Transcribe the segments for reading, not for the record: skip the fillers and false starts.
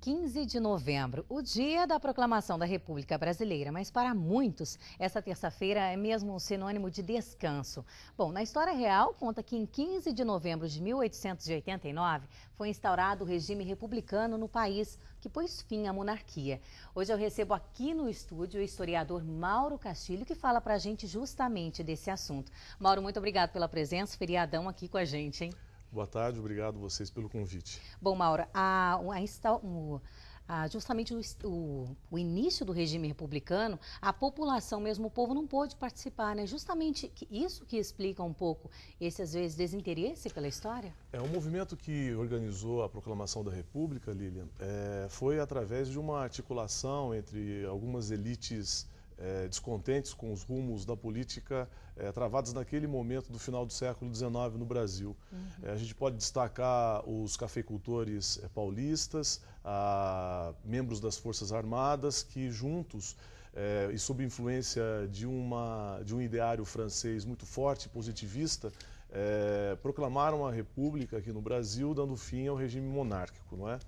15 de novembro, o dia da proclamação da República Brasileira, mas para muitos, essa terça-feira é mesmo um sinônimo de descanso. Bom, na história real, conta que em 15 de novembro de 1889 foi instaurado o regime republicano no país, que pôs fim à monarquia. Hoje eu recebo aqui no estúdio o historiador Mauro Castilho, que fala pra gente justamente desse assunto. Mauro, muito obrigado pela presença, feriadão aqui com a gente, hein? Boa tarde, obrigado vocês pelo convite. Bom, Mauro, justamente o início do regime republicano, a população mesmo, o povo não pôde participar, né? Justamente isso que explica um pouco esse, às vezes, desinteresse pela história? O movimento que organizou a proclamação da República, Lilian, foi através de uma articulação entre algumas elites descontentes com os rumos da política travados naquele momento do final do século XIX no Brasil. A gente pode destacar os cafeicultores paulistas, membros das Forças Armadas que juntos e sob influência de um ideário francês muito forte, positivista, proclamaram a República aqui no Brasil, dando fim ao regime monárquico, não é?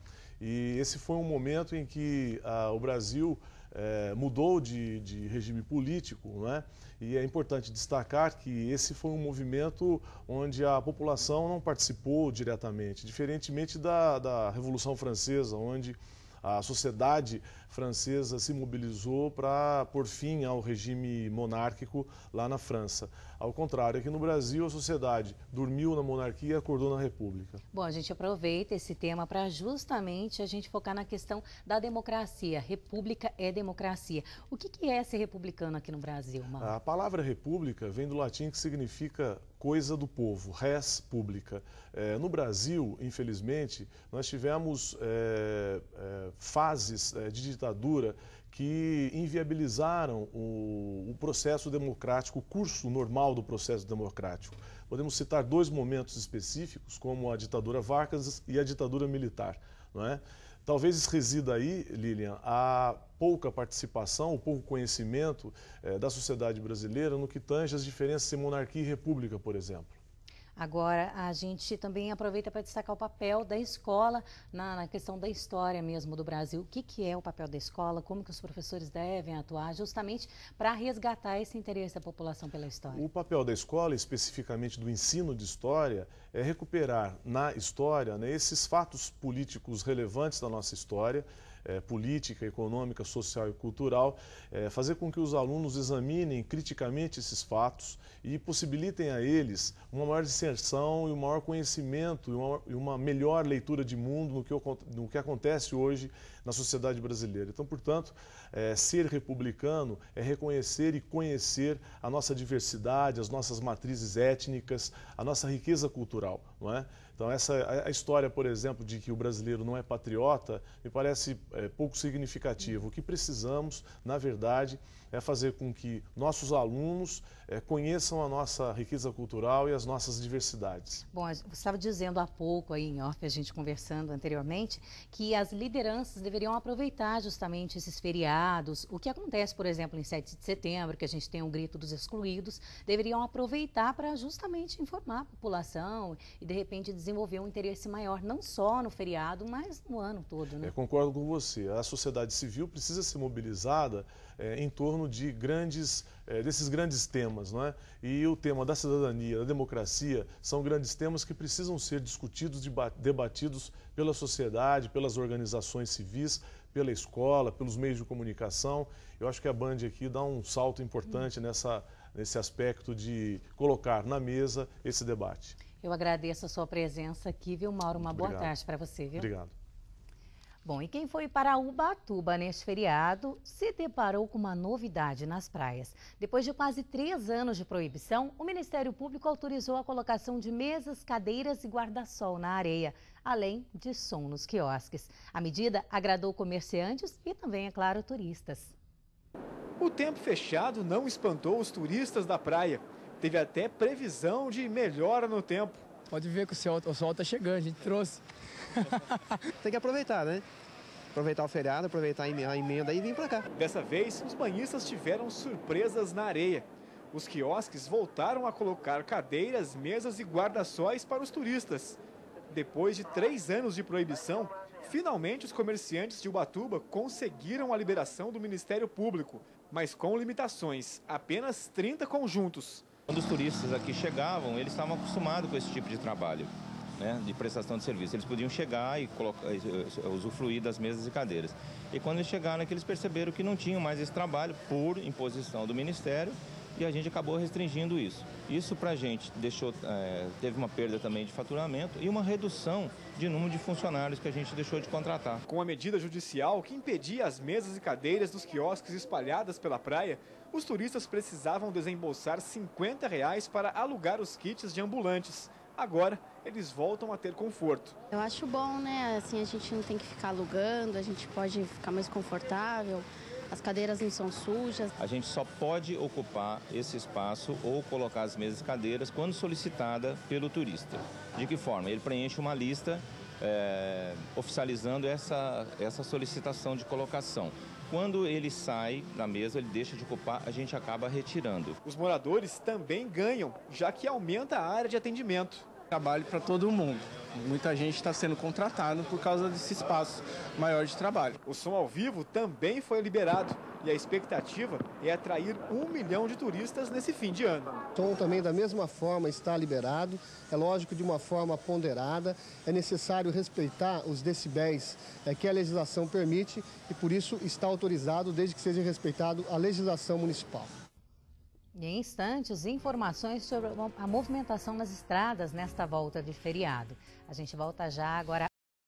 E esse foi um momento em que o Brasil mudou de regime político, não é? E é importante destacar que esse foi um movimento onde a população não participou diretamente, diferentemente da Revolução Francesa, onde a sociedade francesa se mobilizou para pôr fim ao regime monárquico lá na França. Ao contrário, aqui no Brasil a sociedade dormiu na monarquia e acordou na República. Bom, a gente aproveita esse tema para justamente a gente focar na questão da democracia. República é democracia. O que é ser republicano aqui no Brasil, Mauro? A palavra república vem do latim que significa coisa do povo, res publica. No Brasil, infelizmente, nós tivemos fases de ditadura que inviabilizaram o processo democrático, o curso normal do processo democrático. Podemos citar dois momentos específicos, como a ditadura Vargas e a ditadura militar, não é? Talvez resida aí, Lilian, a pouca participação, o pouco conhecimento da sociedade brasileira no que tange as diferenças em monarquia e república, por exemplo. Agora, a gente também aproveita para destacar o papel da escola na questão da história mesmo do Brasil. O que é o papel da escola, como que os professores devem atuar justamente para resgatar esse interesse da população pela história? O papel da escola, especificamente do ensino de história, é recuperar na história, né, esses fatos políticos relevantes da nossa história, política, econômica, social e cultural, fazer com que os alunos examinem criticamente esses fatos e possibilitem a eles uma maior discerção e um maior conhecimento e uma melhor leitura de mundo no que acontece hoje na sociedade brasileira. Então, portanto, ser republicano é reconhecer e conhecer a nossa diversidade, as nossas matrizes étnicas, a nossa riqueza cultural, não é? Então, a história, por exemplo, de que o brasileiro não é patriota, me parece pouco significativa. O que precisamos, na verdade, é fazer com que nossos alunos conheçam a nossa riqueza cultural e as nossas diversidades. Bom, você estava dizendo há pouco, aí em off, a gente conversando anteriormente, que as lideranças deveriam aproveitar justamente esses feriados. O que acontece, por exemplo, em 7 de setembro, que a gente tem o Grito dos Excluídos, deveriam aproveitar para justamente informar a população e, de repente, desenvolver um interesse maior, não só no feriado, mas no ano todo, né? Concordo com você. A sociedade civil precisa ser mobilizada em torno de desses grandes temas, não é? E o tema da cidadania, da democracia, são grandes temas que precisam ser discutidos, debatidos pela sociedade, pelas organizações civis, pela escola, pelos meios de comunicação. Eu acho que a Band aqui dá um salto importante nesse aspecto de colocar na mesa esse debate. Eu agradeço a sua presença aqui, viu, Mauro? Uma boa tarde para você, viu? Obrigado. Bom, e quem foi para Ubatuba neste feriado se deparou com uma novidade nas praias. Depois de quase 3 anos de proibição, o Ministério Público autorizou a colocação de mesas, cadeiras e guarda-sol na areia, além de som nos quiosques. A medida agradou comerciantes e também, é claro, turistas. O tempo fechado não espantou os turistas da praia. Teve até previsão de melhora no tempo. Pode ver que o sol está chegando, a gente trouxe. Tem que aproveitar, né? Aproveitar o feriado, aproveitar a emenda e vir para cá. Dessa vez, os banhistas tiveram surpresas na areia. Os quiosques voltaram a colocar cadeiras, mesas e guarda-sóis para os turistas. Depois de 3 anos de proibição, Finalmente, os comerciantes de Ubatuba conseguiram a liberação do Ministério Público, mas com limitações, apenas 30 conjuntos. Quando os turistas aqui chegavam, eles estavam acostumados com esse tipo de trabalho, né, de prestação de serviço. Eles podiam chegar e usufruir das mesas e cadeiras. E quando eles chegaram aqui, eles perceberam que não tinham mais esse trabalho por imposição do Ministério e a gente acabou restringindo isso. Isso para a gente teve uma perda também de faturamento e uma redução de número de funcionários que a gente deixou de contratar. Com a medida judicial que impedia as mesas e cadeiras dos quiosques espalhadas pela praia, os turistas precisavam desembolsar R$ 50 para alugar os kits de ambulantes. Agora, eles voltam a ter conforto. Eu acho bom, né? Assim, a gente não tem que ficar alugando, a gente pode ficar mais confortável, as cadeiras não são sujas. A gente só pode ocupar esse espaço ou colocar as mesas e cadeiras quando solicitada pelo turista. De que forma? Ele preenche uma lista oficializando essa solicitação de colocação. Quando ele sai da mesa, ele deixa de ocupar, a gente acaba retirando. Os moradores também ganham, já que aumenta a área de atendimento. Trabalho para todo mundo. Muita gente está sendo contratado por causa desse espaço maior de trabalho. O som ao vivo também foi liberado e a expectativa é atrair 1 milhão de turistas nesse fim de ano. O som também da mesma forma está liberado, é lógico de uma forma ponderada, é necessário respeitar os decibéis que a legislação permite e por isso está autorizado desde que seja respeitado a legislação municipal. E em instantes, informações sobre a movimentação nas estradas nesta volta de feriado. A gente volta já agora.